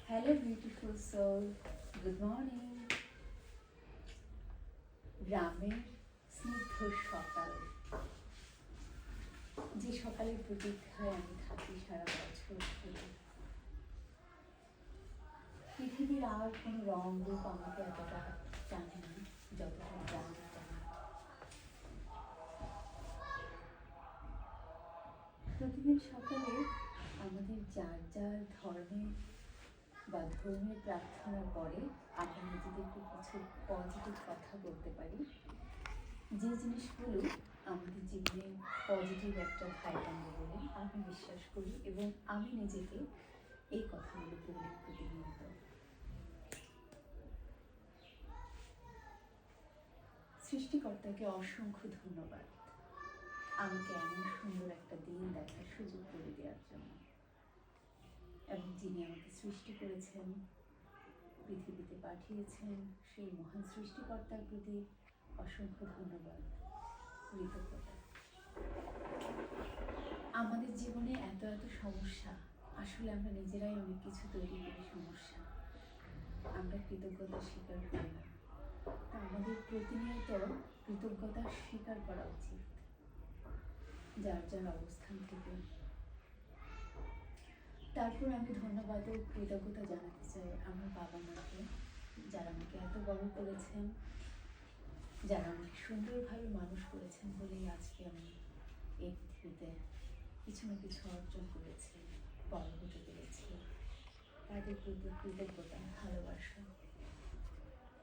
Hello, beautiful soul. Good morning. গ্রামের স্নিগ্ধ সকাল, যে সকালের প্রতীক্ষায় আমি থাকি সারা বছর ধরে। পৃথিবীর আর কোনো রং রূপ আমাকে এতটা টানে না যতটা গ্রাম টানে। প্রতিদিন সকালে আমাদের যার যার ধর্মের বা ধর্মীয় প্রার্থনার পরে আমরা নিজেদেরকে কিছু পজিটিভ কথা বলতে পারি, যে জিনিসগুলো আমাদের জীবনে পজিটিভ একটা ভাইব আনবে বলে আমি বিশ্বাস করি, এবং আমি নিজেকে এই কথাগুলো বলি প্রতিনিয়ত। সৃষ্টিকর্তাকে অসংখ্য ধন্যবাদ আমাকে এমন সুন্দর একটা দিন দেখার সুযোগ করে দেওয়ার জন্য, এবং যিনি আমাকে সৃষ্টি করেছেন, পৃথিবীতে পাঠিয়েছেন, সেই মহান সৃষ্টিকর্তার প্রতি অসংখ্য ধন্যবাদ, কৃতজ্ঞতা। আমাদের জীবনে এত এত সমস্যা, আসলে আমরা নিজেরাই অনেক কিছু তৈরি করি সমস্যা, আমরা কৃতজ্ঞতা স্বীকার করি না। তা আমাদের প্রতিনিয়ত কৃতজ্ঞতা স্বীকার করা উচিত যার যার অবস্থান থেকে। তারপর আমি ধন্যবাদ ও কৃতজ্ঞতা জানাতে চাই আমার বাবা মাকে, যারা আমাকে এত বড় করেছেন, যারা আমাকে সুন্দরভাবে মানুষ করেছেন বলেই আজকে আমি এই পৃথিবীতে কিছু না কিছু অর্জন করেছি, বড় হতে পেরেছি। তাদের প্রতি কৃতজ্ঞতা, ভালোবাসা।